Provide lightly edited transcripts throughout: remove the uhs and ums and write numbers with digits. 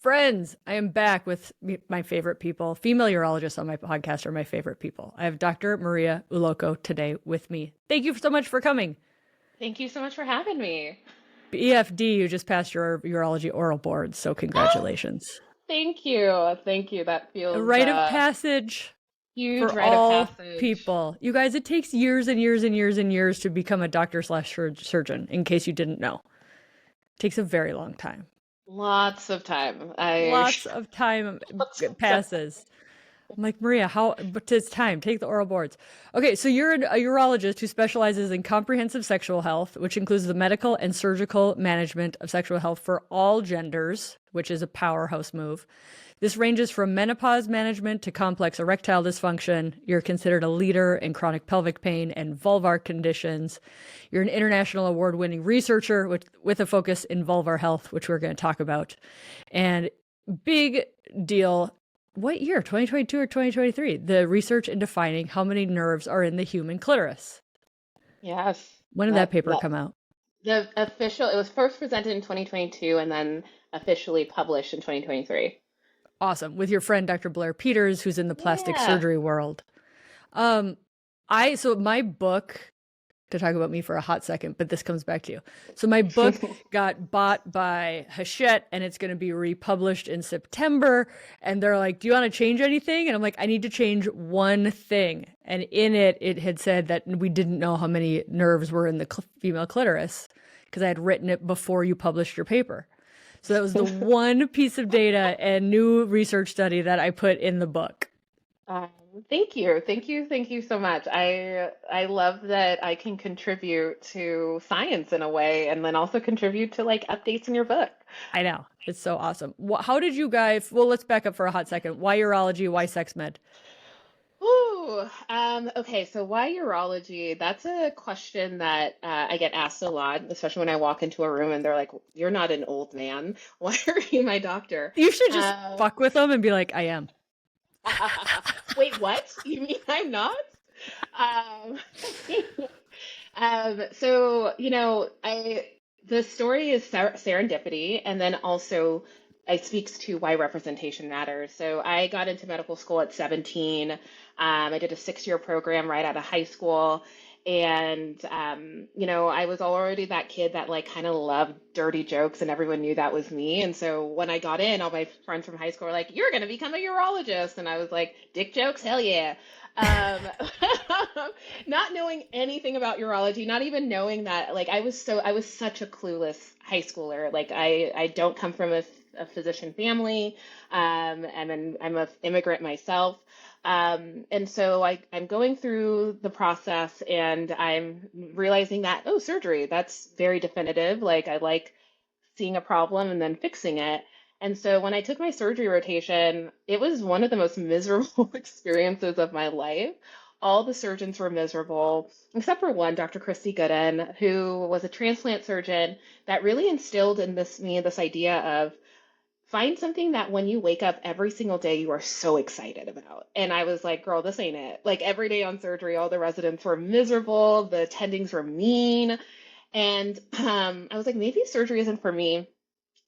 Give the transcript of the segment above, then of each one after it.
Friends, I am back with my favorite people. Female urologists on my podcast are my favorite people. I have Dr. Maria Uloko today with me. Thank you so much for coming. Thank you so much for having me. EFD, you just passed your urology oral board, so Ah, congratulations. thank you. Thank you. That A feels rite of passage huge for rite of all passage. people. You guys, it takes years and years and years and years to become a doctor slash surgeon, in case you didn't know. It takes a very long time. Lots of time. I Lots of time lots of time. passes. I'm like, Maria, but it's time. Take the oral boards. Okay, so you're a urologist who specializes in comprehensive sexual health, which includes the medical and surgical management of sexual health for all genders, which is a powerhouse move. This ranges from menopause management to complex erectile dysfunction. You're considered a leader in chronic pelvic pain and vulvar conditions. You're an international award-winning researcher with a focus in vulvar health, which we're going to talk about. And big deal, what year, 2022 or 2023? The research in defining how many nerves are in the human clitoris. Yes. When did that That paper that come out? the official it was first presented in 2022 and then officially published in 2023. Awesome. With your friend, Dr. Blair Peters, who's in the plastic Yeah. surgery world. Um, so my book, to talk about me for a hot second, but this comes back to you. So my book got bought by Hachette and it's going to be republished in September. And they're like, do you want to change anything? And I'm like, I need to change one thing. And in it, it had said that we didn't know how many nerves were in the female clitoris because I had written it before you published your paper. So that was the one piece of data and new research study that I put in the book. Um, Thank you. Thank you so much. I love that I can contribute to science in a way and then also contribute to like updates in your book. I know. It's so awesome. How did you guys, well, let's back up for a hot second. Why urology? Why sex med? Ooh, okay, so why urology? That's a question that I get asked a lot, especially when I walk into a room and they're like, "You're not an old man. Why are you my doctor?" You should just Um, fuck with them and be like, I am. wait, what? You mean I'm not? Um, I the story is serendipity, and then also it speaks to why representation matters. So I got into medical school at 17. I did a 6-year program right out of high school. And I was already that kid that like kind of loved dirty jokes, and everyone knew that was me. And so when I got in, all my friends from high school were like, "You're gonna become a urologist," and I was like, "Dick jokes, hell yeah." Um, not knowing anything about urology, not even knowing that, like I was such a clueless high schooler. Like I don't come from a physician family. I'm an immigrant myself. And so I'm going through the process and I'm realizing that, oh, surgery, that's very definitive. Like I like seeing a problem and then fixing it. And so when I took my surgery rotation, it was one of the most miserable experiences of my life. All the surgeons were miserable, except for one, Dr. Christy Gooden, who was a transplant surgeon that really instilled in me this idea of find something that when you wake up every single day, you are so excited about. And I was like, girl, this ain't it. Like every day on surgery, all the residents were miserable, the attendings were mean. And I was like, maybe surgery isn't for me.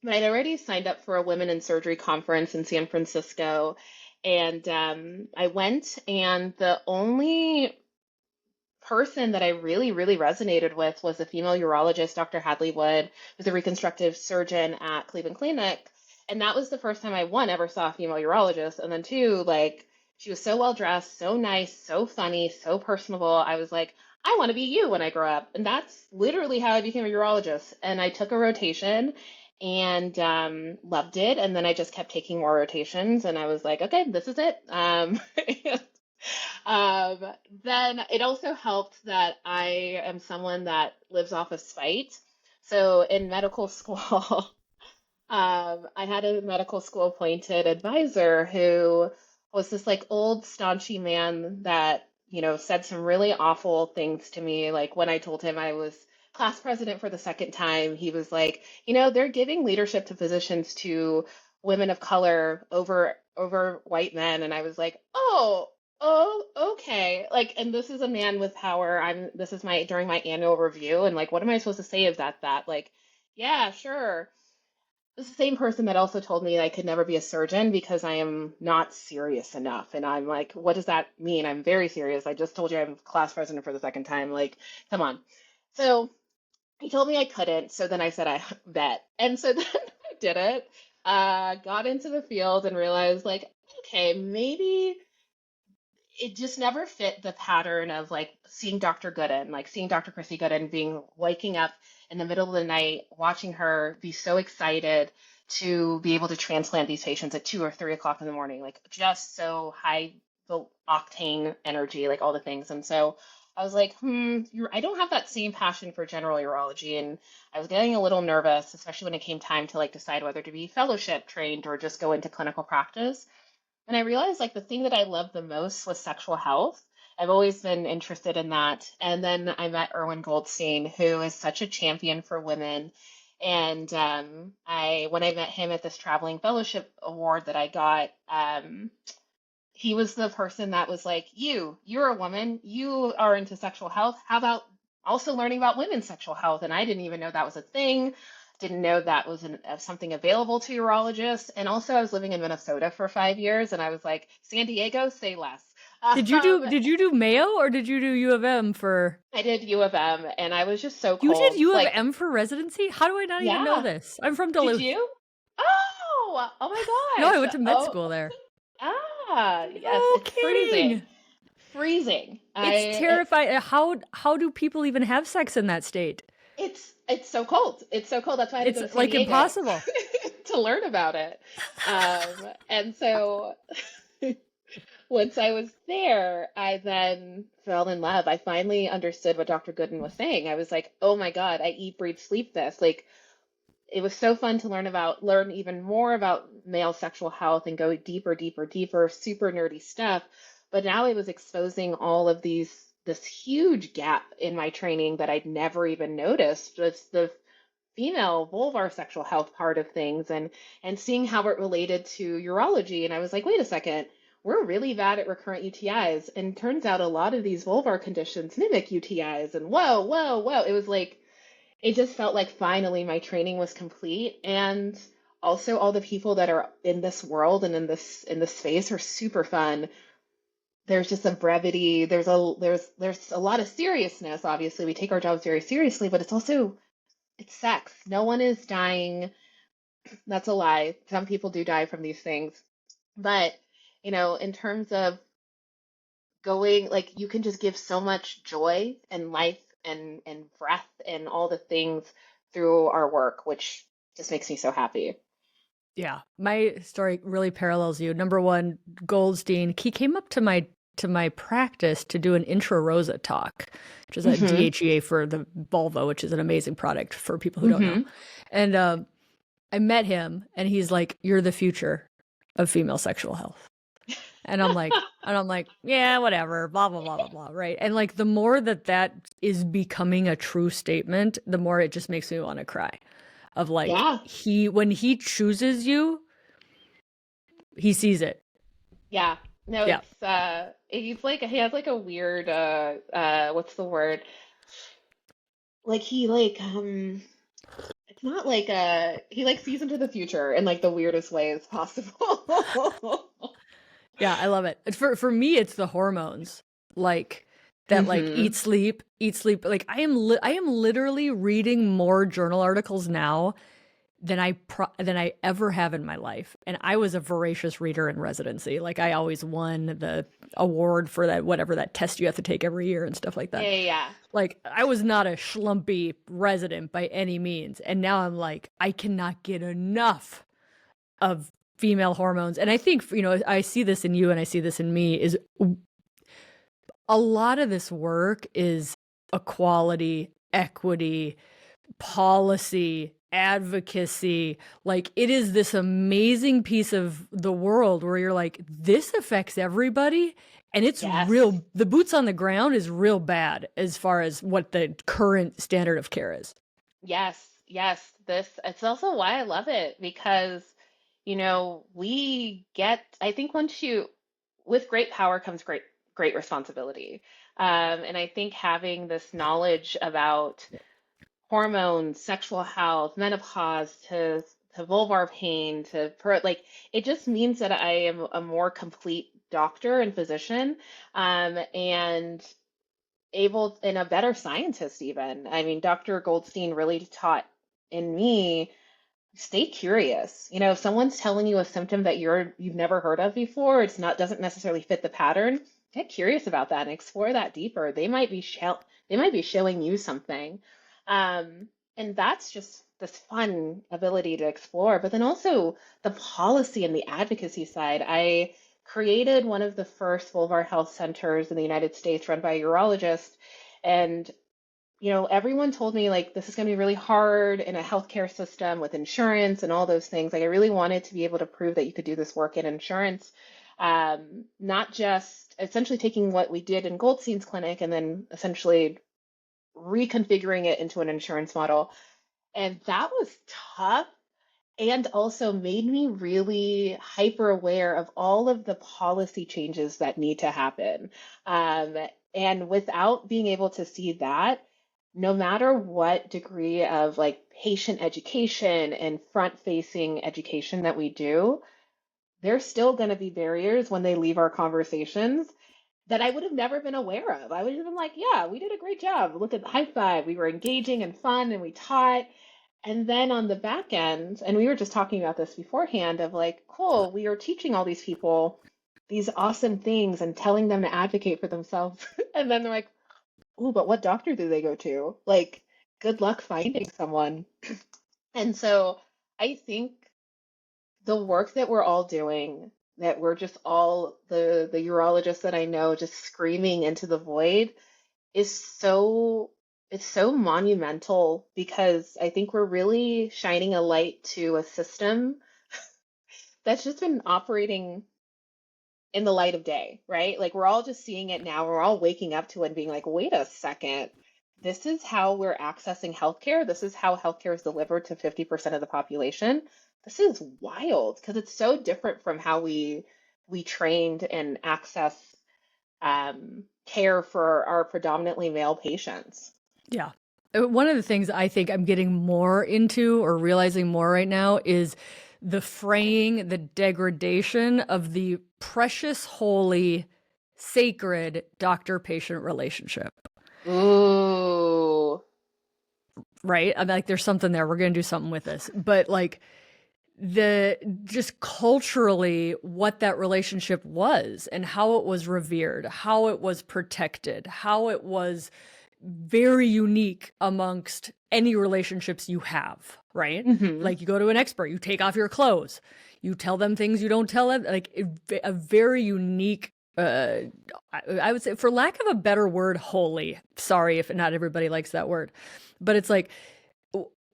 But I'd already signed up for a women in surgery conference in San Francisco. And I went, and the only person that I really, really resonated with was a female urologist, Dr. Hadley Wood, who's a reconstructive surgeon at Cleveland Clinic. And that was the first time I, one, ever saw a female urologist. And then two, like, she was so well dressed, so nice, so funny, so personable. I was like, I want to be you when I grow up. And that's literally how I became a urologist. And I took a rotation and loved it. And then I just kept taking more rotations. And I was like, okay, this is it. Um, then it also helped that I am someone that lives off of spite. So in medical school, I had a medical school appointed advisor who was this like old staunchy man that, said some really awful things to me. Like when I told him I was class president for the second time, he was like, they're giving leadership to physicians to women of color over white men. And I was like, oh, okay. Like, and this is a man with power. This is my during my annual review, and like, what am I supposed to say of that? Like, yeah, sure. It's the same person that also told me I could never be a surgeon because I am not serious enough. And I'm like, what does that mean? I'm very serious. I just told you I'm class president for the second time. Like, come on. So he told me I couldn't. So then I said, I bet. And so then I did it, got into the field and realized, like, okay, maybe it just never fit the pattern of like seeing Dr. Gooden, like seeing Dr. Chrissy Gooden being waking up in the middle of the night, watching her be so excited to be able to transplant these patients at 2 or 3 o'clock in the morning, like just so high the octane energy, like all the things. And so I was like, I don't have that same passion for general urology. And I was getting a little nervous, especially when it came time to like decide whether to be fellowship trained or just go into clinical practice. And I realized like the thing that I loved the most was sexual health. I've always been interested in that. And then I met Erwin Goldstein, who is such a champion for women. And when I met him at this traveling fellowship award that I got, he was the person that was like, you're a woman, you are into sexual health. How about also learning about women's sexual health? And I didn't even know that was a thing. Didn't know that was something available to urologists. And also, I was living in Minnesota for 5 years, and I was like, San Diego, say less. Um, Did you do Mayo or did you do U of M for? I did U of M, and I was just so You did cold. U of Like, M for residency? How do I not even know yeah, this? I'm from did Duluth. you? Oh my No, I gosh. went to med Oh, school there. yes, No it's freezing. kidding. Freezing. It's terrifying. How do people even have sex in that state? It's so cold. It's so cold. That's why I had to It's go to San like Diego impossible. to learn about it. And so once I was there, I then fell in love. I finally understood what Dr. Gooden was saying. I was like, oh my God, I eat, breathe, sleep this. Like it was so fun to learn even more about male sexual health and go deeper, deeper, deeper, super nerdy stuff. But now it was exposing all of this huge gap in my training that I'd never even noticed. It's the female vulvar sexual health part of things and seeing how it related to urology. And I was like, wait a second, we're really bad at recurrent UTIs. And turns out a lot of these vulvar conditions mimic UTIs. And whoa, whoa, whoa. It was like it just felt like finally my training was complete. And also all the people that are in this world and in this space are super fun. There's just a brevity, there's a lot of seriousness. Obviously we take our jobs very seriously, but it's sex. No one is dying. That's a lie. Some people do die from these things. But, in terms of going, like, you can just give so much joy and life and breath and all the things through our work, which just makes me so happy. Yeah, my story really parallels you. Number one, Goldstein, he came up to my practice to do an intra rosa talk, which is a Mm-hmm. DHEA for the vulva, which is an amazing product for people who don't know. Mm-hmm. And I met him, and he's like, "You're the future of female sexual health." And I'm like, yeah, whatever, blah blah blah blah blah, right? And like the more that is becoming a true statement, the more it just makes me want to cry. Of like Yeah. when he chooses you, he sees it. Yeah. No, Yeah. he has like a weird what's the word? Like he like it's not like he like sees into the future in like the weirdest ways possible. Yeah, I love it. For me, it's the hormones, like that, like Hmm. eat sleep. Like I am literally reading more journal articles now than than I ever have in my life. And I was a voracious reader in residency. Like I always won the award for that whatever that test you have to take every year and stuff like Yeah, that. yeah, yeah. Like I was not a schlumpy resident by any means, and now I'm like I cannot get enough of female hormones. And I think, I see this in you and I see this in me is a lot of this work is equality, equity, policy, advocacy. Like it is this amazing piece of the world where you're like, this affects everybody. And it's Yes. real, the boots on the ground is real bad as far as what the current standard of care is. Yes. Yes. It's also why I love it because, I think with great power comes great responsibility. And I think having this knowledge about hormones, sexual health, menopause, to vulvar pain to like it just means that I am a more complete doctor and physician, and able and a better scientist even. I mean, Dr. Goldstein really taught in me, stay curious. You know, if someone's telling you a symptom that you've never heard of before, it's not doesn't necessarily fit the pattern. Get curious about that and explore that deeper. They might be showing you something. And that's just this fun ability to explore. But then also the policy and the advocacy side. I created one of the first vulvar health centers in the United States run by a urologist. And everyone told me like this is going to be really hard in a healthcare system with insurance and all those things. Like I really wanted to be able to prove that you could do this work in insurance, not just essentially taking what we did in Goldstein's clinic and then essentially reconfiguring it into an insurance model. And that was tough and also made me really hyper aware of all of the policy changes that need to happen. And without being able to see that, no matter what degree of like patient education and front facing education that we do, there's still going to be barriers when they leave our conversations that I would have never been aware of. I would have been like, yeah, we did a great job. Look at the high five. We were engaging and fun and we taught. And then on the back end, and we were just talking about this beforehand of like, cool, we are teaching all these people these awesome things and telling them to advocate for themselves. And then they're like, oh, but what doctor do they go to? Like, good luck finding someone. And so I think the work that we're all doing, that we're just all the urologists that I know just screaming into the void is so it's so monumental because I think we're really shining a light to a system that's just been operating in the light of day, right? Like we're all just seeing it now. We're all waking up to it and being like, wait a second. This is how we're accessing healthcare. This is how healthcare is delivered to 50% of the population. This is wild because it's so different from how we trained and access care for our predominantly male patients. Yeah. One of the things I think I'm getting more into or realizing more right now is the fraying, the degradation of the precious, holy, sacred doctor-patient relationship, Ooh, right? I'm like, there's something there. We're going to do something with this. But like the just culturally what that relationship was and how it was revered, how it was protected, how it was very unique amongst any relationships you have, right? hmm, Like you go to an expert, you take off your clothes, you tell them things you don't tell them, like a very unique I would say, for lack of a better word, holy. Sorry if not everybody likes that word, but it's like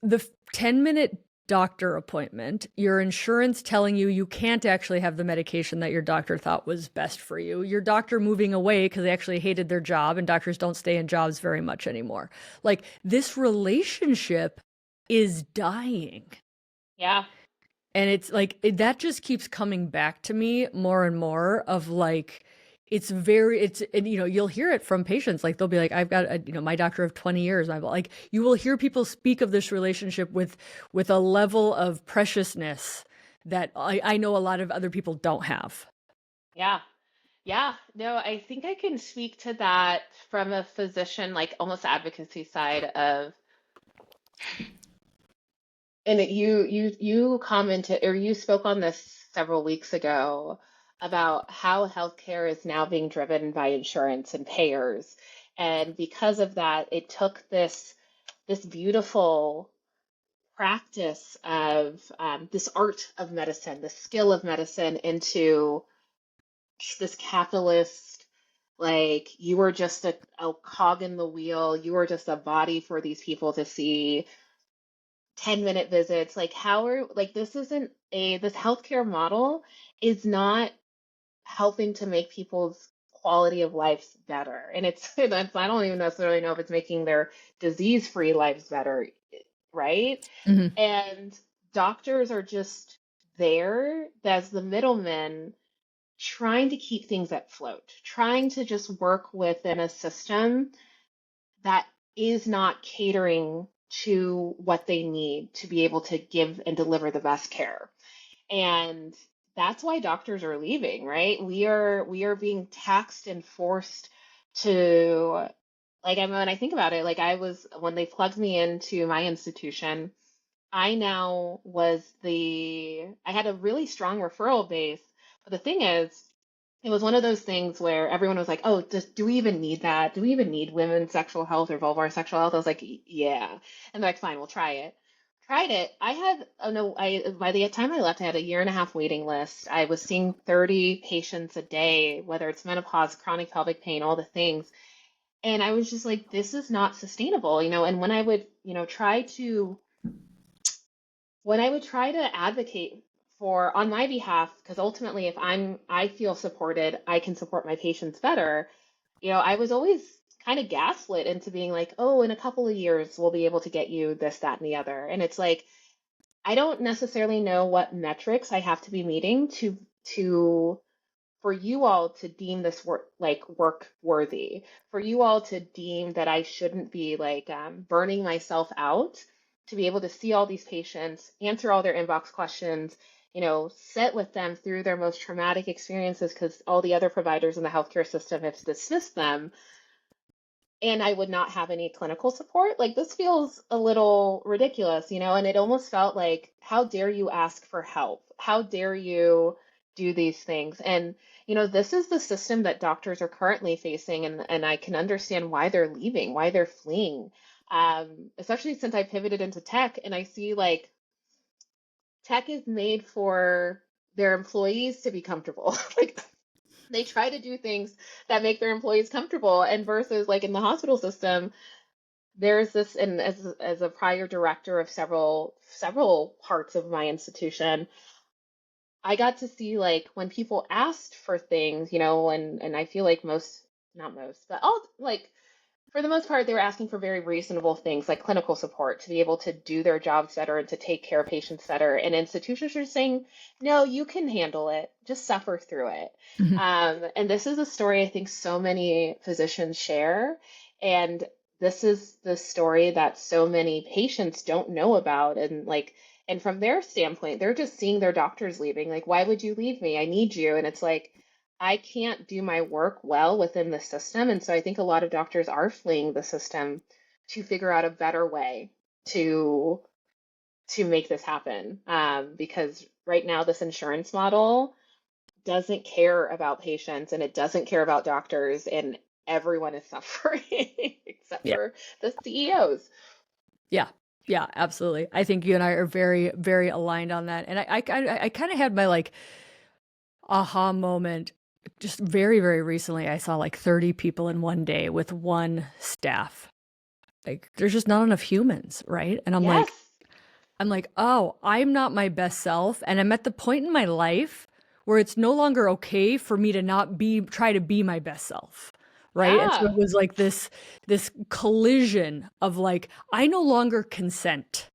the 10-minute doctor appointment, your insurance telling you you can't actually have the medication that your doctor thought was best for you, your doctor moving away because they actually hated their job, and doctors don't stay in jobs very much anymore. Like this relationship is dying. yeah, And it's like that just keeps coming back to me more and more of like and, you'll hear it from patients. Like they'll be like, I've got my doctor of 20 years. I'm like, you will hear people speak of this relationship with a level of preciousness that I know a lot of other people don't have. yeah. Yeah, no, I think I can speak to that from a physician, like almost advocacy side of, and you commented or you spoke on this several weeks ago about how healthcare is now being driven by insurance and payers. And because of that, it took this beautiful practice of this art of medicine, this skill of medicine into this capitalist, like you were just a cog in the wheel, you were just a body for these people to see, 10-minute visits. Like how are like this isn't a this healthcare model is not helping to make people's quality of lives better. And I don't even necessarily know if it's making their disease-free lives better, right? Mhm. And doctors are just there as the middlemen trying to keep things afloat, trying to just work within a system that is not catering to what they need to be able to give and deliver the best care. And that's why doctors are leaving, right? We are being taxed and forced to, like, I mean, when I think about it, like I was when they plugged me into my institution, I now was I had a really strong referral base. But the thing is, it was one of those things where everyone was like, oh, do we even need that? Do we even need women's sexual health or vulvar sexual health? I was like, yeah. And they're like, fine, we'll try it. Tried it. I had, oh no, by the time I left, I had a year and a half waiting list. I was seeing 30 patients a day, whether it's menopause, chronic pelvic pain, all the things. And I was just like, this is not sustainable, and when I would, when I would try to advocate for on my behalf, because ultimately if I feel supported, I can support my patients better. I was always kind of gaslit into being like, oh, in a couple of years we'll be able to get you this, that, and the other. And it's like, I don't necessarily know what metrics I have to be meeting to for you all to deem this work worthy, for you all to deem that I shouldn't be like burning myself out to be able to see all these patients, answer all their inbox questions, sit with them through their most traumatic experiences because all the other providers in the healthcare system have dismissed them, and I would not have any clinical support. Like, this feels a little ridiculous, and it almost felt like, how dare you ask for help? How dare you do these things? And, this is the system that doctors are currently facing, and I can understand why they're leaving, why they're fleeing. Especially since I pivoted into tech and I see like tech is made for their employees to be comfortable. Like, they try to do things that make their employees comfortable, and versus like in the hospital system, there's this, and as a prior director of several parts of my institution, I got to see like when people asked for things, and I feel like not most, but all, like, for the most part, they were asking for very reasonable things like clinical support to be able to do their jobs better and to take care of patients better. And institutions are saying, no, you can handle it, just suffer through it. Mhm. And this is a story I think so many physicians share. And this is the story that so many patients don't know about. And from their standpoint, they're just seeing their doctors leaving. Like, why would you leave me? I need you. And it's like, I can't do my work well within the system. And so I think a lot of doctors are fleeing the system to figure out a better way to make this happen. Because right now, this insurance model doesn't care about patients and it doesn't care about doctors, and everyone is suffering except Yeah. for the CEOs. Yeah. Yeah, absolutely. I think you and I are very, very aligned on that. And I kind of had my like aha moment just very, very recently. I saw like 30 people in one day with one staff. Like, there's just not enough humans, right? And Yes. I'm like, oh, I'm not my best self. And I'm at the point in my life where it's no longer okay for me to not try to be my best self. Right. And so Yeah. it was like this collision of like, I no longer consent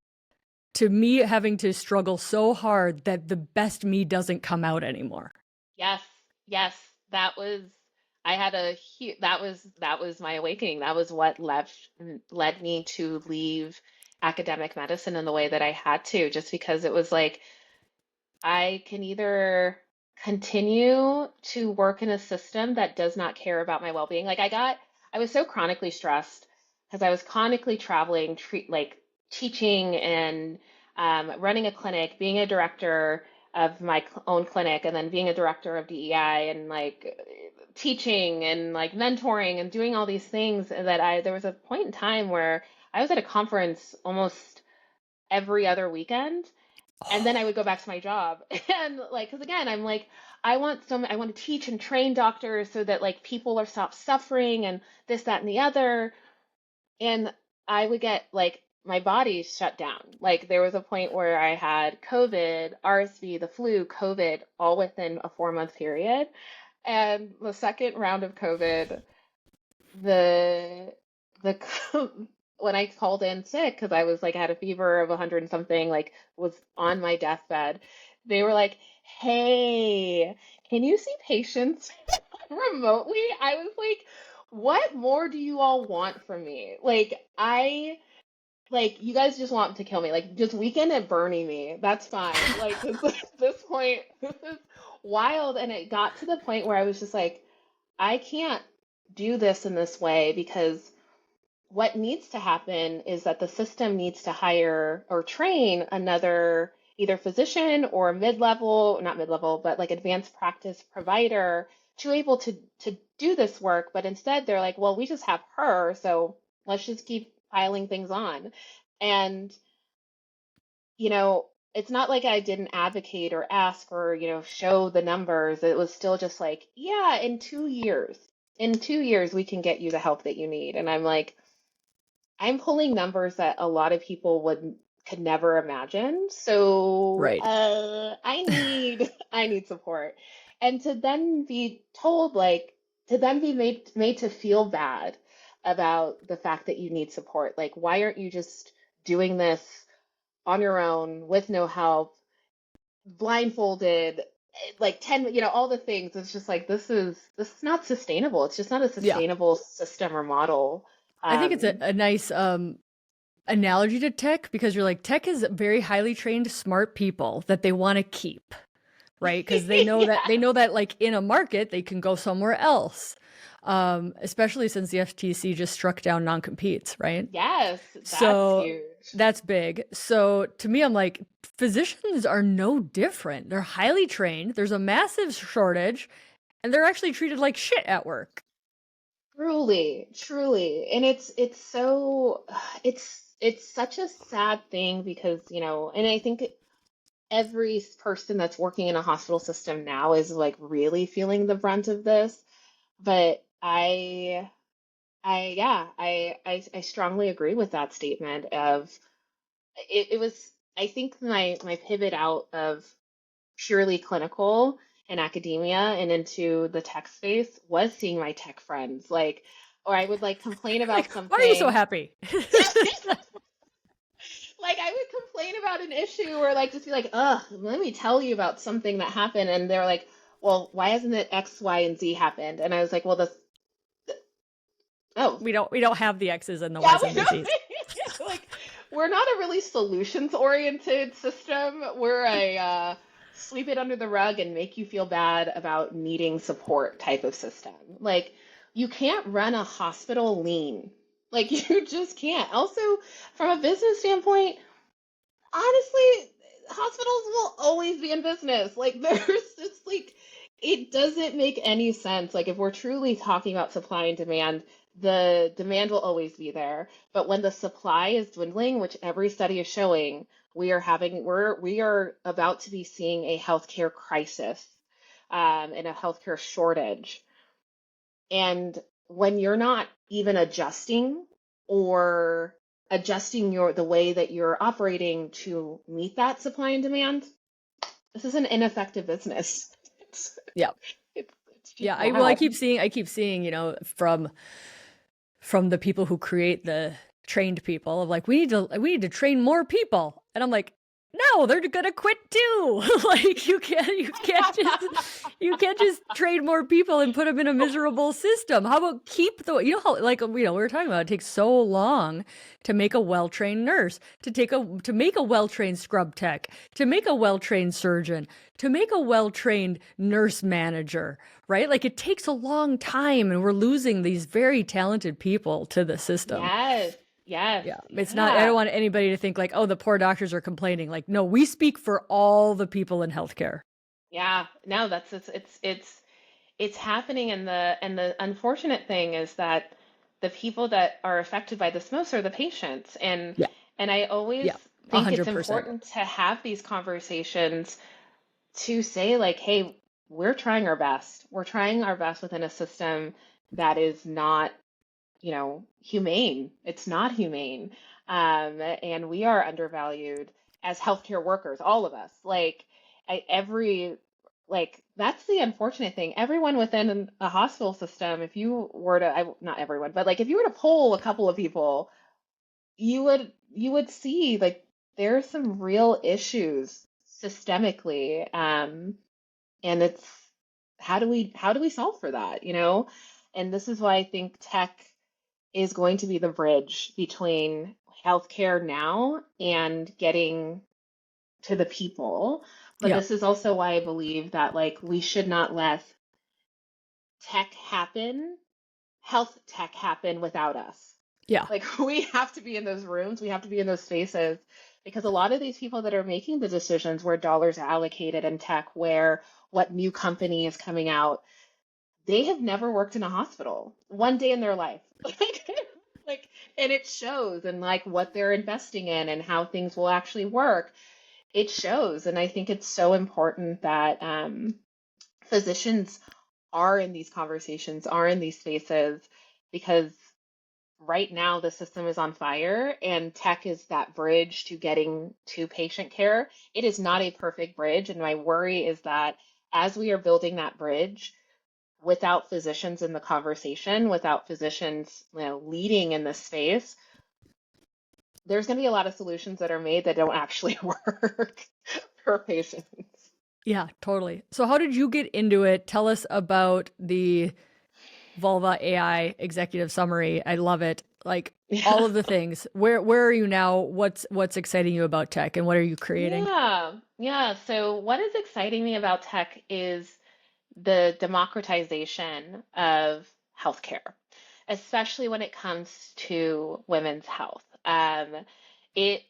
to me having to struggle so hard that the best me doesn't come out anymore. Yes, yes, that was I had a huge that was my awakening. That was what led me to leave academic medicine in the way that I had to, just because it was like I can either continue to work in a system that does not care about my well-being. Like, I was so chronically stressed because I was chronically traveling, teaching and running a clinic, being a director of my own clinic, and then being a director of DEI and like teaching and like mentoring and doing all these things that there was a point in time where I was at a conference almost every other weekend, and then I would go back to my job. And like, because again, I'm like, I want to teach and train doctors so that like people are stop suffering and this, that, and the other. And I would get like my body shut down. Like, there was a point where I had COVID, RSV, the flu, COVID, all within a 4-month period. And the second round of COVID, the the when I called in sick because I was like had a fever of 100 and something, like was on my deathbed, they were like, "Hey, can you see patients remotely?" I was like, "What more do you all want from me?" Like, like you guys just want to kill me. Like just weekend at Bernie me. That's fine. Like 'cause at this point, this is wild. And it got to the point where I was just like, I can't do this in this way because what needs to happen is that the system needs to hire or train another either physician or mid-level, not mid-level, but like advanced practice provider to able to do this work. But instead they're like, well, we just have her, so let's just keep piling things on. And you know, it's not like I didn't advocate or ask or, show the numbers. It was still just like, yeah, in 2 years, we can get you the help that you need. And I'm like, I'm pulling numbers that a lot of people could never imagine. So Right. I need support. And to then be told like to then be made to feel bad about the fact that you need support. Like, why aren't you just doing this on your own with no help, blindfolded, like 10, all the things. It's just like this is not sustainable. It's just not a Yeah. sustainable system or model. I think it's Um, a nice analogy to tech because you're like, tech is very highly trained, smart people that they want to keep, right? Because yeah. they know that like in a market they can go somewhere else. Especially since the FTC just struck down non-competes, right? Yes, that's So huge. that's big. So to me, I'm like, physicians are no different. They're highly trained. There's a massive shortage, and they're actually treated like shit at work. Truly, truly. And it's so it's such a sad thing because, and I think every person that's working in a hospital system now is like really feeling the brunt of this. But I strongly agree with that statement of it was I think my pivot out of purely clinical and academia and into the tech space was seeing my tech friends like or I would like complain Like, about why are you so something. happy? Like I would complain about an issue or like just be like, ugh, let me tell you about something that happened. And they're like, well, why hasn't it X, Y, and Z happened? And I was like, well, oh, We don't have the X's and the yeah, Y's and the Z's. like we're not a really solutions oriented system. We're a sweep it under the rug and make you feel bad about needing support type of system. Like you can't run a hospital lean. Like you just can't. Also, from a business standpoint, honestly, hospitals will always be in business. Like there's just like it doesn't make any sense. Like if we're truly talking about supply and demand, the demand will always be there. But when the supply is dwindling, which every study is showing, we are about to be seeing a healthcare crisis, and a healthcare shortage. And when you're not even or adjusting the way that you're operating to meet that supply and demand, this is an ineffective business. It's Yeah. it's Yeah, just I sad. keep seeing, from the people who create the trained people of like we need to train more people. And I'm like, no, they're gonna quit too. Like you can't just train more people and put them in a miserable system. How about keep the how like we were talking about it takes so long to make a well-trained nurse, to make a well-trained scrub tech, to make a well-trained surgeon, to make a well-trained nurse manager, right? Like it takes a long time and we're losing these very talented people to the system. Yes, yes, Yeah. It's not, I don't yeah, want anybody to think like, oh, the poor doctors are complaining. Like, no, we speak for all the people in healthcare. yeah. No, that's it's happening, and the unfortunate thing is that the people that are affected by this most are the patients, Yeah. and I always Yeah. think it's 100%. important to have these conversations to say like, hey, we're trying our best. We're trying our best within a system that is not, humane. It's not humane. And we are undervalued as healthcare workers, all of us. Like that's the unfortunate thing. Everyone within a hospital system, if you were to, not everyone, but like if you were to poll a couple of people, you would see like there are some real issues systemically. And it's how do we solve for that, And this is why I think tech is going to be the bridge between healthcare now and getting to the people. But Yeah. this is also why I believe that like we should not let tech happen, health tech happen without us. Yeah. Like we have to be in those rooms, we have to be in those spaces because a lot of these people that are making the decisions where dollars are allocated in tech, where what new company is coming out, they have never worked in a hospital one day in their life. Like, and it shows and like what they're investing in and how things will actually work. It shows. And I think it's so important that physicians are in these conversations, are in these spaces, because right now the system is on fire and tech is that bridge to getting to patient care. It is not a perfect bridge. And my worry is that as we are building that bridge, without physicians in the conversation, without physicians, leading in this space, there's going to be a lot of solutions that are made that don't actually work for patients. Yeah, totally. So how did you get into it? Tell us about the Vulva AI executive summary. I love it. Like all Yeah. of the things. Where are you now? What's exciting you about tech and what are you creating? Yeah. Yeah. So what is exciting me about tech is the democratization of healthcare, especially when it comes to women's health. It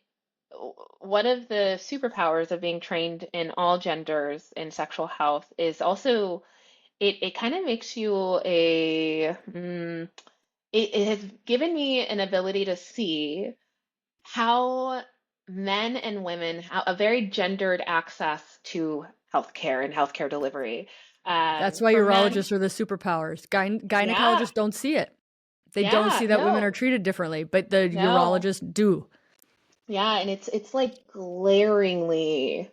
One of the superpowers of being trained in all genders in sexual health is also it kind of makes you it has given me an ability to see how men and women have a very gendered access to healthcare and healthcare delivery. That's why For men, urologists are the superpowers. yeah, Gynecologists don't see it. They don't yeah, see that women are no, treated differently, but the no, urologists do. yeah, and it's like glaringly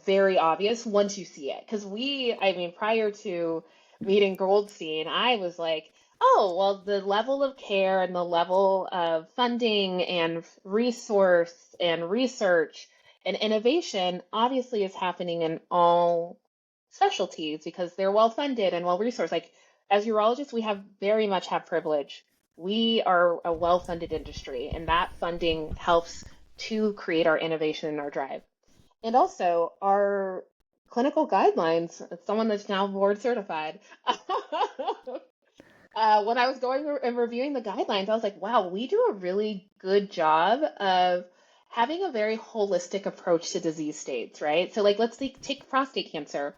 very obvious once you see it. Because I mean, prior to meeting Goldstein, I was like, oh, well, the level of care and the level of funding and resource and research and innovation obviously is happening in all specialties because they're well funded and well resourced. Like as urologists, we have very much have privilege. We are a well funded industry, and that funding helps to create our innovation and our drive. And also, our clinical guidelines, as someone that's now board certified, when I was going and reviewing the guidelines, I was like, wow, we do a really good job of having a very holistic approach to disease states, right? So, like, let's take prostate cancer.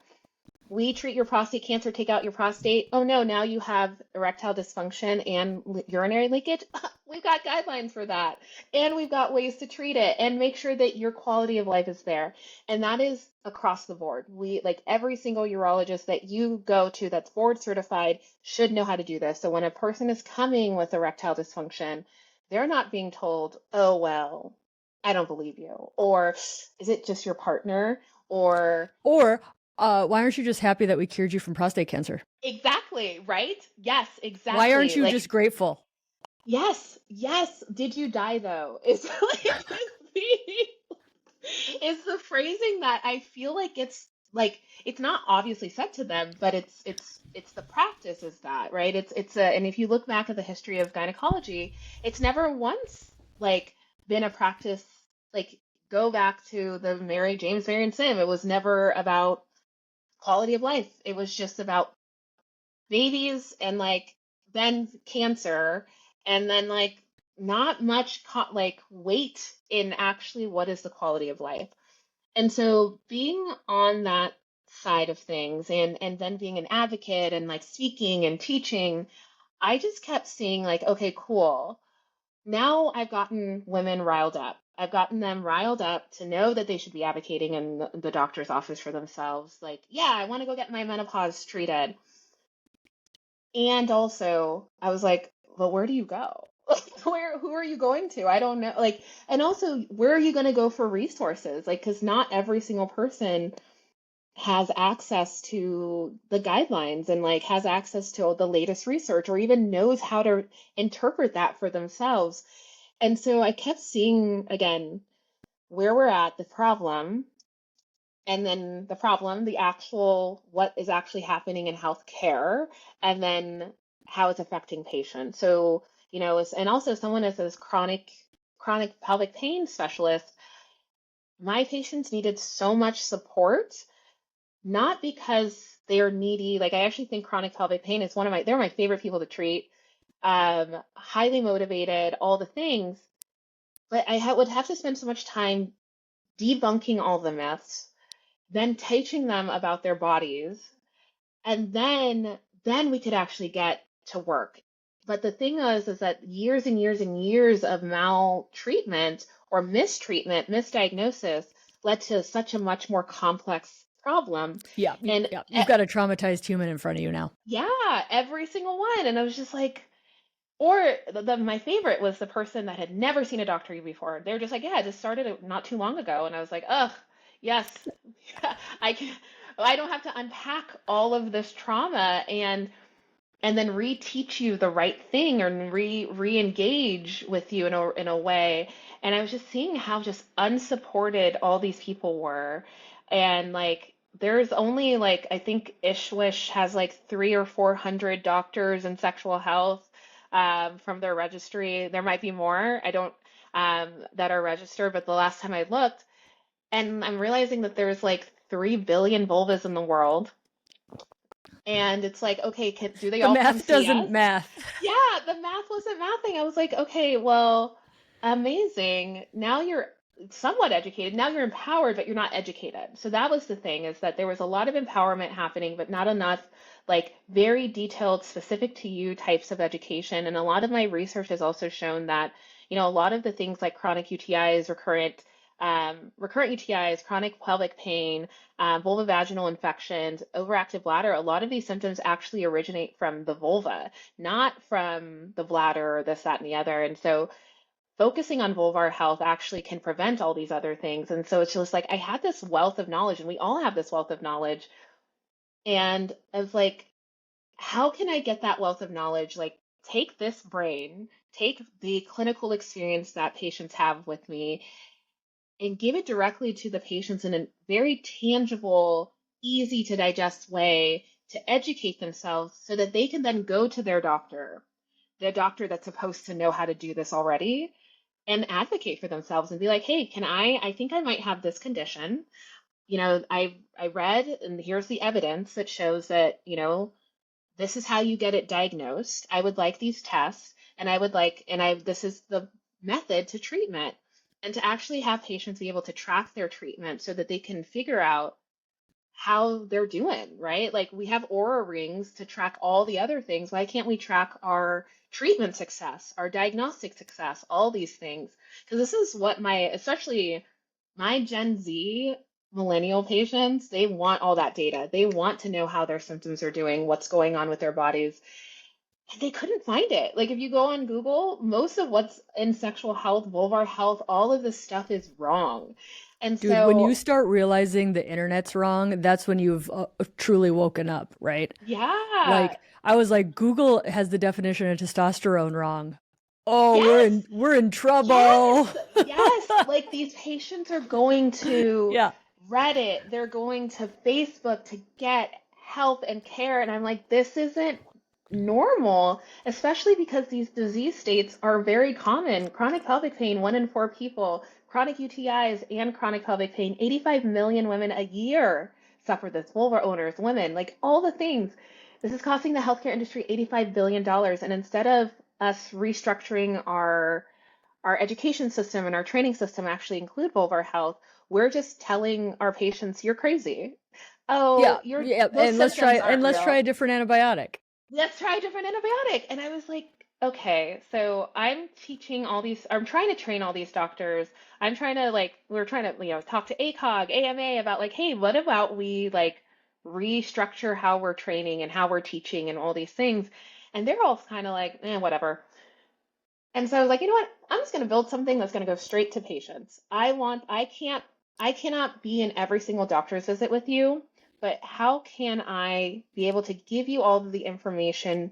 We treat your prostate cancer, take out your prostate. Oh no, now you have erectile dysfunction and urinary leakage. We've got guidelines for that. And we've got ways to treat it and make sure that your quality of life is there. And that is across the board. We like every single urologist that you go to that's board certified should know how to do this. So when a person is coming with erectile dysfunction, they're not being told, oh, well, I don't believe you. Or is it just your partner? Or Or why aren't you just happy that we cured you from prostate cancer? exactly, right? Yes, Why aren't exactly. you Like, just grateful? yes, yes. Did you die though? Is like the is the phrasing that I feel like it's not obviously said to them, but it's the practice is that, right? It's a and if you look back at the history of gynecology, it's never once like been a practice like go back to the Mary and Sim. It was never about quality of life. It was just about babies and like then cancer and then like not much like weight in actually what is the quality of life. And so being on that side of things and then being an advocate and like speaking and teaching, I just kept seeing like, okay, cool. Now I've gotten women riled up. I've gotten them riled up to know that they should be advocating in the doctor's office for themselves. Like, yeah, I want to go get my menopause treated. And also, I was like, well, where do you go? Who are you going to? I don't know. Like, and also, where are you going to go for resources? Like, because not every single person has access to the guidelines and like has access to the latest research or even knows how to interpret that for themselves. And so I kept seeing again where we're at, the problem, and then the problem, the actual what is actually happening in healthcare, and then how it's affecting patients. So and also someone as a chronic pelvic pain specialist, my patients needed so much support, not because they are needy. Like I actually think chronic pelvic pain is they're my favorite people to treat. Highly motivated, all the things, but would have to spend so much time debunking all the myths, then teaching them about their bodies, and then we could actually get to work. But the thing is that years and years and years of maltreatment or mistreatment, misdiagnosis led to such a much more complex problem. Yeah, And yeah. You've got a traumatized human in front of you now. yeah, every single one. And I was just like, or my favorite was the person that had never seen a doctor before. They were just like, yeah, I just started not too long ago. And I was like, ugh, yes, I can, I don't have to unpack all of this trauma and then reteach you the right thing or re-engage with you in a way. And I was just seeing how just unsupported all these people were. And like there's only like I think Ishwish has like 300 or 400 doctors in sexual health from their registry. There might be more. I don't that are registered, but the last time I looked, and I'm realizing that there's like 3 billion vulvas in the world. And it's like, okay, do they The all come math see doesn't us? math. Yeah, the math wasn't mathing. I was like, okay, well, amazing. Now you're somewhat educated. Now you're empowered, but you're not educated. So that was the thing, is that there was a lot of empowerment happening, but not enough, like very detailed, specific to you types of education. And a lot of my research has also shown that, a lot of the things like chronic UTIs, recurrent UTIs, chronic pelvic pain, vulvovaginal infections, overactive bladder, a lot of these symptoms actually originate from the vulva, not from the bladder or this, that, and the other. And so focusing on vulvar health actually can prevent all these other things. And so it's just like I had this wealth of knowledge, and we all have this wealth of knowledge. And I was like, how can I get that wealth of knowledge? Like, take this brain, take the clinical experience that patients have with me, and give it directly to the patients in a very tangible, easy to digest way to educate themselves so that they can then go to their doctor, the doctor that's supposed to know how to do this already, and advocate for themselves and be like, hey, I think I might have this condition. I read, and here's the evidence that shows that, this is how you get it diagnosed. I would like these tests, and this is the method to treatment. And to actually have patients be able to track their treatment so that they can figure out how they're doing, right? Like we have Aura rings to track all the other things. Why can't we track our treatment success, our diagnostic success, all these things? Because this is what especially my Gen Z millennial patients, they want all that data. They want to know how their symptoms are doing, what's going on with their bodies. And they couldn't find it. Like if you go on Google, most of what's in sexual health, vulvar health, all of this stuff is wrong. And Dude, when you so, start realizing the internet's wrong, that's when you've truly woken up, right? yeah. Like I was like, Google has the definition of testosterone wrong. Oh, Yes. we're in trouble. Yes. Yes. Like these patients are going to Yeah. Reddit, they're going to Facebook to get help and care. And I'm like, this isn't normal, especially because these disease states are very common. Chronic pelvic pain, 1 in 4 people, chronic UTIs and chronic pelvic pain, 85 million women a year suffer this, vulva owners, women, like all the things. This is costing the healthcare industry $85 billion. And instead of us restructuring our education system and our training system actually include vulvar health, we're just telling our patients, you're crazy. Yeah. Oh, Yeah. those symptoms And aren't let's try real. a different antibiotic. Let's try a different antibiotic. And I was like, okay, so I'm trying to train all these doctors. We're trying to, talk to ACOG, AMA about like, hey, what about we like restructure how we're training and how we're teaching and all these things? And they're all kind of like, whatever. And so I was like, you know what? I'm just going to build something that's going to go straight to patients. I cannot be in every single doctor's visit with you, but how can I be able to give you all of the information,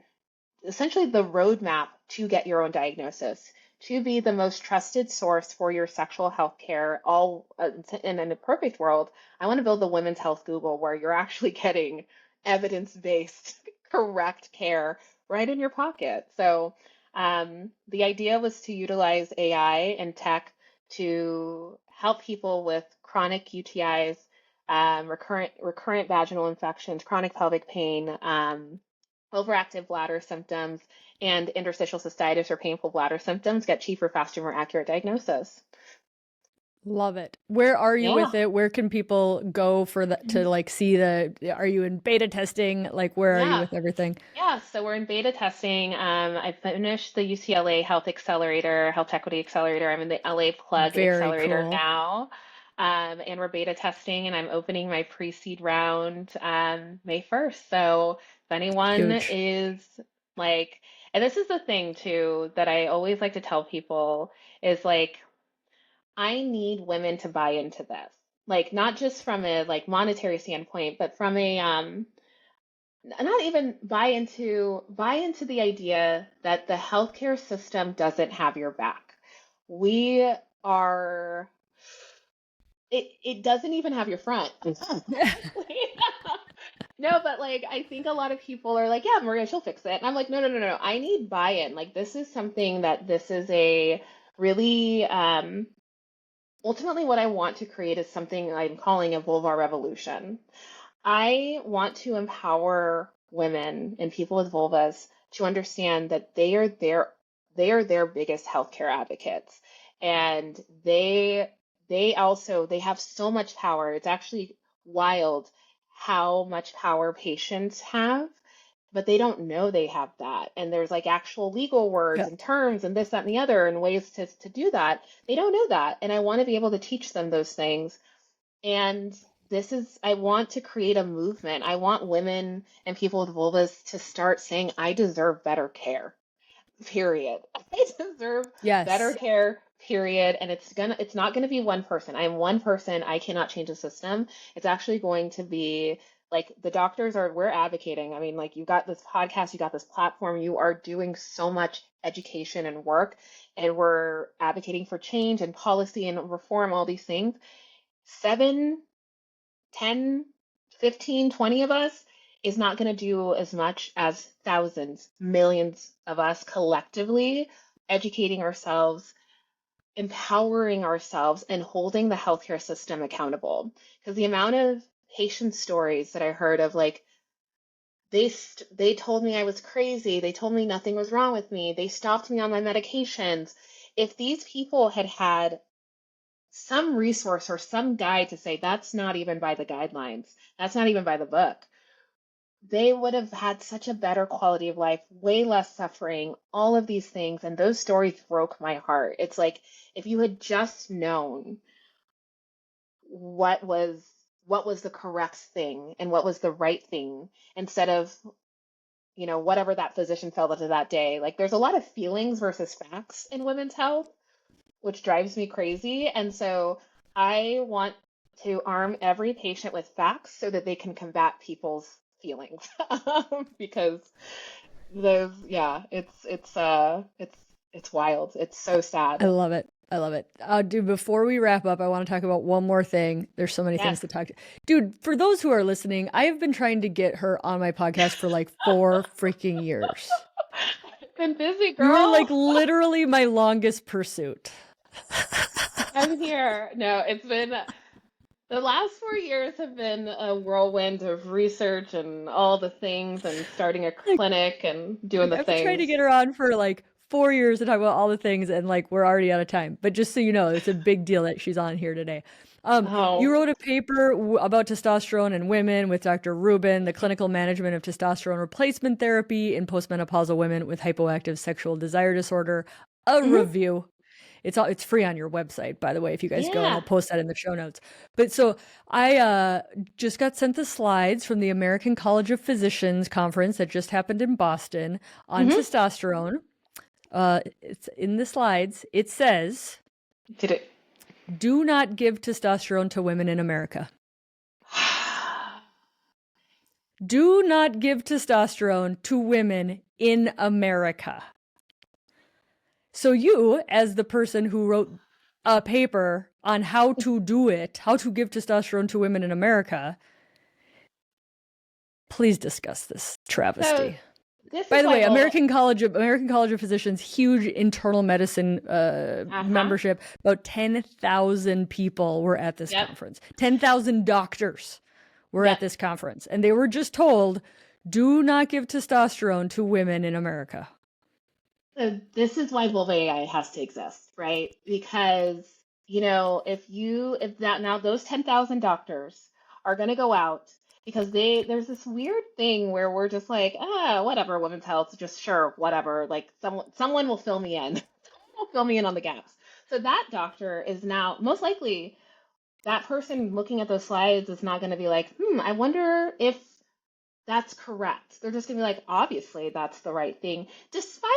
essentially the roadmap to get your own diagnosis, to be the most trusted source for your sexual health care? And in a perfect world, I want to build the Women's Health Google where you're actually getting evidence-based, correct care right in your pocket. So The idea was to utilize AI and tech to help people with chronic UTIs, recurrent vaginal infections, chronic pelvic pain, overactive bladder symptoms, and interstitial cystitis or painful bladder symptoms get cheaper, faster, more accurate diagnosis. Love it. Where are you Yeah. with it? Where can people go for the to like see are you in beta testing? Like where are you Yeah. with everything? Yeah, so we're in beta testing. I finished the UCLA Health Accelerator, Health Equity Accelerator. I'm in the LA Plug Very Accelerator cool. now. And we're beta testing, and I'm opening my pre-seed round May 1st. So if anyone Huge. is like, and this is the thing too that I always like to tell people is like, I need women to buy into this. Like not just from a like monetary standpoint, but from a not even buy into the idea that the healthcare system doesn't have your back. We are it doesn't even have your front. Honestly. No, but like I think a lot of people are like, yeah, Maria, she'll fix it. And I'm like, no, no, no, no, no. I need buy-in. Like this is something that this is a really ultimately what I want to create is something I'm calling a vulvar revolution. I want to empower women and people with vulvas to understand that they are their biggest healthcare advocates, and they have so much power. It's actually wild how much power patients have, but they don't know they have that. And there's like actual legal words Yeah. and terms and this, that, and the other, and ways to do that. They don't know that. And I want to be able to teach them those things. And I want to create a movement. I want women and people with vulvas to start saying, I deserve better care, period. I deserve better Yes. care, period. And it's not gonna be one person. I am one person. I cannot change the system. It's actually going to be like the doctors we're advocating. I mean, like you got this podcast, you got this platform, you are doing so much education and work, and we're advocating for change and policy and reform, all these things. 7, 10, 15, 20 of us is not going to do as much as thousands, millions of us collectively educating ourselves, empowering ourselves, and holding the healthcare system accountable. Because the amount of patient stories that I heard of like they told me I was crazy, they told me nothing was wrong with me, they stopped me on my medications. If these people had had some resource or some guide to say that's not even by the guidelines, that's not even by the book, they would have had such a better quality of life, way less suffering, all of these things. And those stories broke my heart. It's like if you had just known what was what was the correct thing and what was the right thing instead of whatever that physician felt into that day. Like there's a lot of feelings versus facts in women's health, which drives me crazy. And so I want to arm every patient with facts so that they can combat people's feelings. Because yeah, it's wild. It's so I sad. love it. I love it. Dude, before we wrap up, I want to talk about one more thing. There's so many things Yes. to talk to. Dude, for those who are listening, I have been trying to get her on my podcast for like 4 freaking years. Been busy, You are girl. like literally my longest pursuit. I'm here. No, it's been the last 4 years have been a whirlwind of research and all the things and starting a Like, clinic and doing like the I've been trying to things. get her on for like 4 years to talk about all the things, and like we're already out of time. But just so you know, it's a big deal that she's on here today. You Oh, wrote a paper about testosterone in women with Dr. Rubin, the clinical management of testosterone replacement therapy in postmenopausal women with hypoactive sexual desire disorder. A mhm. review. It's free on your website, by the way, if you guys go, and Yeah. I'll post that in the show notes. But so I just got sent the slides from the American College of Physicians conference that just happened in Boston on Hmm. testosterone. It's in the slides. It says, Did it? "Do not give testosterone to women in America. Do not give testosterone to women in America." So you, as the person who wrote a paper on how to do it, how to give testosterone to women in America, please discuss this So travesty. this By is the why way, vulva. American College of Physicians, huge internal medicine Uh-huh. membership. About 10,000 people were at this Yep. conference. 10,000 doctors were at Yep. this conference, and they were just told, "Do not give testosterone to women in America." So this is why vulva AI has to exist, right? Because, you know, if that now those 10,000 doctors are going to go out because there's this weird thing where we're just like, whatever, women's health, just sure, whatever. Like someone will fill me in. Someone will fill me in on the gaps. So that doctor is now most likely that person looking at those slides is not going to be like, I wonder if that's correct. They're just going to be like, obviously, that's the right thing, despite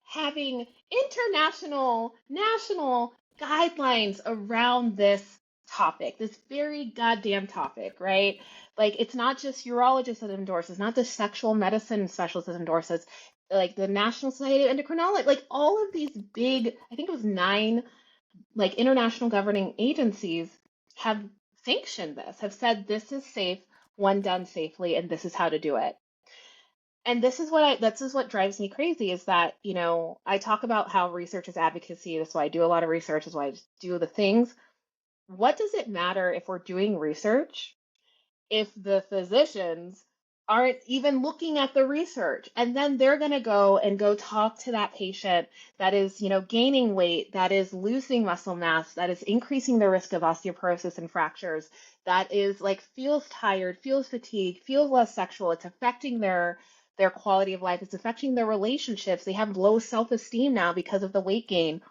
having international, national guidelines around this topic, this very goddamn topic, right? Like, it's not just urologists that endorse, it's not just sexual medicine specialists that endorse it, like the National Society of Endocrinology, like all of these big, I think it was 9, like international governing agencies have sanctioned this, have said this is safe when done safely, and this is how to do it. And this is what drives me crazy is that, you know, I talk about how research is advocacy. That's why I do a lot of research, that's why I just do the things. What does it matter if we're doing research if the physicians aren't even looking at the research, and then they're going to go talk to that patient that is, you know, gaining weight, that is losing muscle mass, that is increasing the risk of osteoporosis and fractures, that is like feels tired, feels fatigued, feels less sexual, it's affecting their quality of life, it's affecting their relationships, they have low self-esteem now because of the weight gain.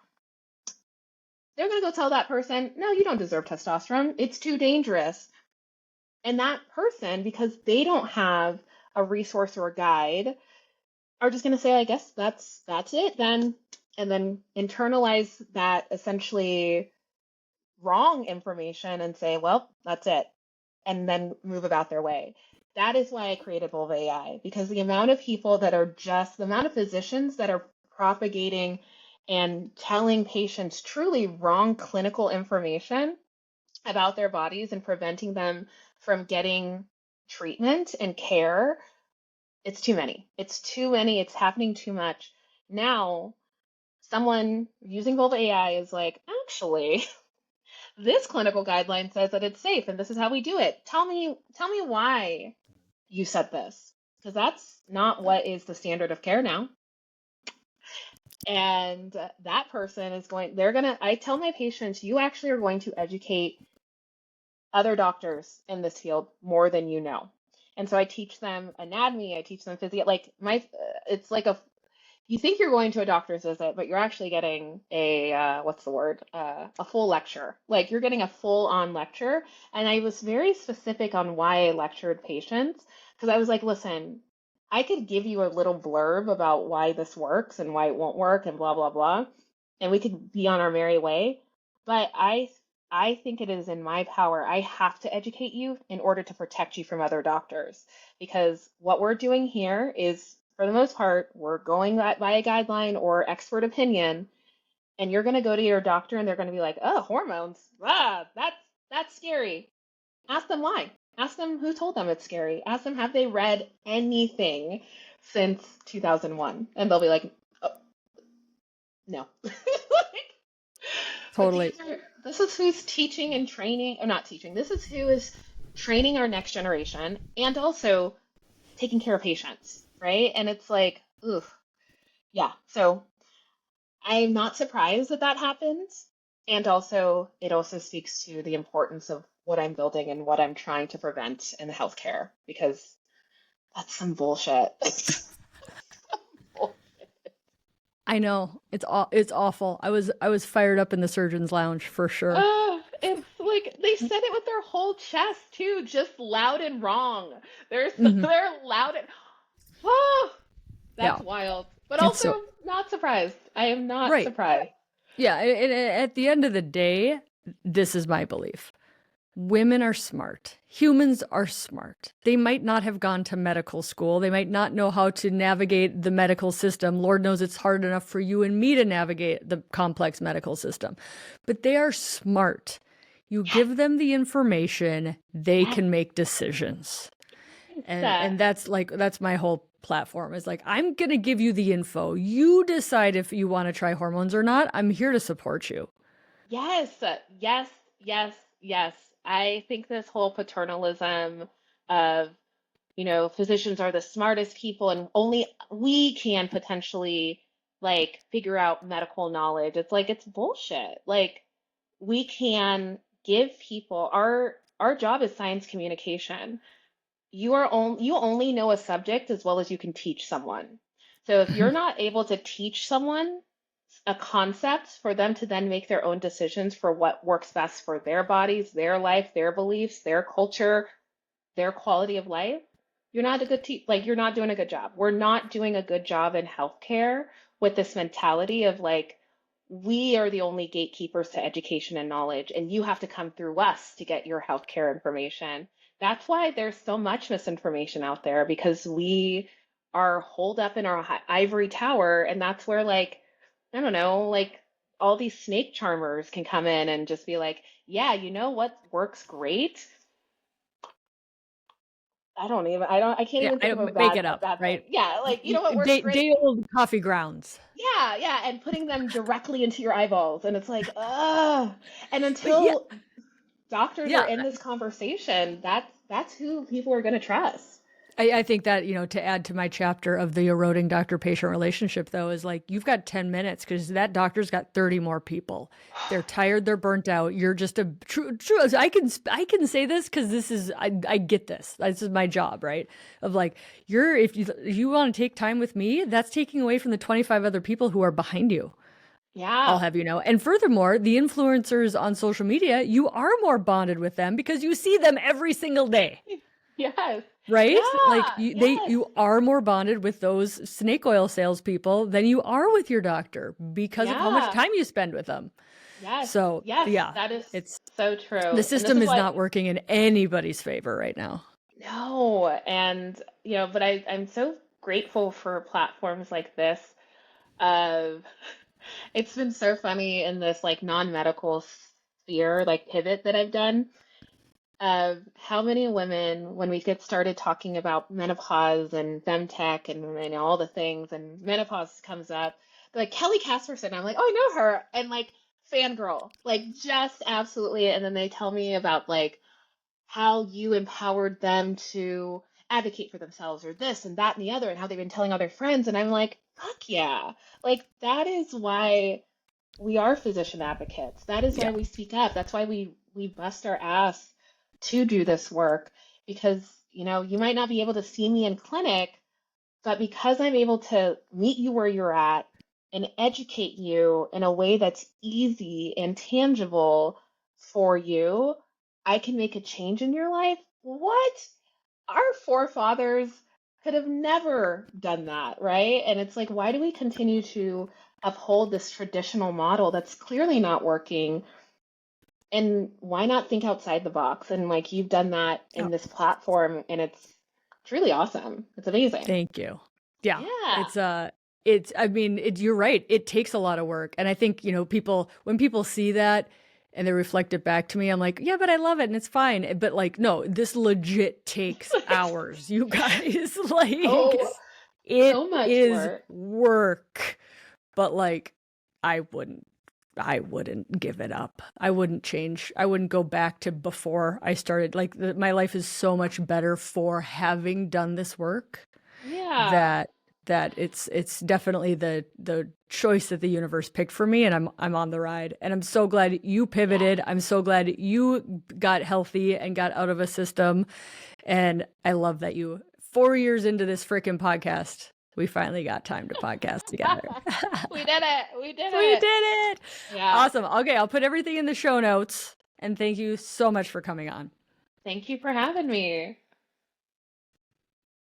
They're going to go tell that person, no, you don't deserve testosterone, it's too dangerous. And that person, because they don't have a resource or a guide, are just going to say, I guess that's it then, and then internalize that essentially wrong information and say, well, that's it, and then move about their way. That is why I created Vulva AI, because the amount of people that are just the amount of physicians that are propagating and telling patients truly wrong clinical information about their bodies and preventing them from getting treatment and care, it's too many. It's too many. It's happening too much. Now, someone using Vulva AI is like, actually, this clinical guideline says that it's safe and this is how we do it. Tell me why you said this. Because that's not what is the standard of care now. And that person is I tell my patients, you actually are going to educate other doctors in this field more than you know. And so I teach them anatomy, I teach them physiology. It's like you think you're going to a doctor's visit, but you're actually getting what's the word? A full lecture. Like you're getting a full on lecture. And I was very specific on why I lectured patients because I was like, listen, I could give you a little blurb about why this works and why it won't work and blah, blah, blah. And we could be on our merry way. But I think it is in my power. I have to educate you in order to protect you from other doctors. Because what we're doing here is, for the most part, we're going by a guideline or expert opinion, and you're going to go to your doctor and they're going to be like, oh, hormones. That's scary. Ask them why. Ask them who told them it's scary. Ask them, have they read anything since 2001? And they'll be like, oh, no. But Totally. this is who's teaching and training, or not teaching, this is who is training our next generation and also taking care of patients, right? And it's like, ooh, yeah. So I'm not surprised that that happens. And also, it also speaks to the importance of what I'm building and what I'm trying to prevent in healthcare, because that's some bullshit. I know. It's awful. I was fired up in the surgeon's lounge for sure. It's like they said it with their whole chest too, just loud and wrong. Hmm. They're loud and oh, Yeah. that's wild. But It's also so not surprised. I am not right. surprised. Yeah. And at the end of the day, this is my belief. Women are smart. Humans are smart. They might not have gone to medical school. They might not know how to navigate the medical system. Lord knows it's hard enough for you and me to navigate the complex medical system. But they are smart. You Yes, give them the information, they yes, can make decisions. that. And that's my whole platform. Is like, I'm going to give you the info. You decide if you want to try hormones or not. I'm here to support you. Yes, yes, yes, yes. I think this whole paternalism of, physicians are the smartest people and only we can potentially like figure out medical knowledge. It's like it's bullshit. Like we can give people our job is science communication. You only know a subject as well as you can teach someone. So if you're not able to teach someone a concept for them to then make their own decisions for what works best for their bodies, their life, their beliefs, their culture, their quality of life, you're not a good like you're not doing a good job. We're not doing a good job in healthcare with this mentality of like we are the only gatekeepers to education and knowledge, and you have to come through us to get your healthcare information. That's why there's so much misinformation out there because we are holed up in our ivory tower, and that's where like I don't know, like all these snake charmers can come in and just be like, yeah, you know what works great? I can't Yeah, even I think of don't make it a up, bad thing. right? Yeah, like, you know what works great? Day old coffee grounds. Yeah, yeah, and putting them directly into your eyeballs. And it's like, ugh. And But yeah, until doctors are yeah. in this conversation, that's who people are going to trust. I think that, to add to my chapter of the eroding doctor-patient relationship, though, is like you've got 10 minutes because that doctor's got 30 more people. They're tired, they're burnt out. You're just a true. I can say this because I get this. This is my job, right? Of like if you want to take time with me, that's taking away from the 25 other people who are behind you. I'll Yeah. have you know. And furthermore, the influencers on social media, you are more bonded with them because you see them every single day. Yes. Right? Like Yeah. Yes. you are more bonded with those snake oil salespeople than you are with your doctor because of how much Yeah. time you spend with them. Yes. So Yes. yeah, That is it's so the true. And this system is is what, not working in anybody's favor right now. no. And, but I'm so grateful for platforms like this. Of It's been so funny in this like non-medical sphere, like pivot that I've done, of how many women, when we get started talking about menopause and femtech and all the things, and menopause comes up, they're like Kelly Casperson. I'm like, oh, I know her, and like fangirl, like just absolutely. And then they tell me about like how you empowered them to advocate for themselves or this and that and the other, and how they've been telling other friends. And I'm like, fuck yeah, like that is why we are physician advocates. That is why Yeah. we speak up. That's why we bust our ass to do this work because, you might not be able to see me in clinic, but because I'm able to meet you where you're at and educate you in a way that's easy and tangible for you, I can make a change in your life. What? Our forefathers could have never done that, right? And it's like, why do we continue to uphold this traditional model that's clearly not working? And why not think outside the box? And like you've done that Oh, in this platform, and it's really awesome. It's amazing. thank you. Yeah. Yeah. I mean, you're right. It takes a lot of work. And I think, when people see that and they reflect it back to me, I'm like, yeah, but I love it and it's fine. But like, no, this legit takes hours, you guys. Like, Oh, it so much is work. work. But like, I wouldn't. I wouldn't give it up. I wouldn't change. I wouldn't go back to before I started. Like my life is so much better for having done this work Yeah. that it's definitely the choice that the universe picked for me, and I'm on the ride, and I'm so glad you Yeah. pivoted. I'm so glad you got healthy and got out of a system, and I love that 4 years into this freaking podcast, we finally got time to podcast together. We did it. We did We it. did it. Yeah. Awesome. Okay, I'll put everything in the show notes, and thank you so much for coming on. Thank you for having me.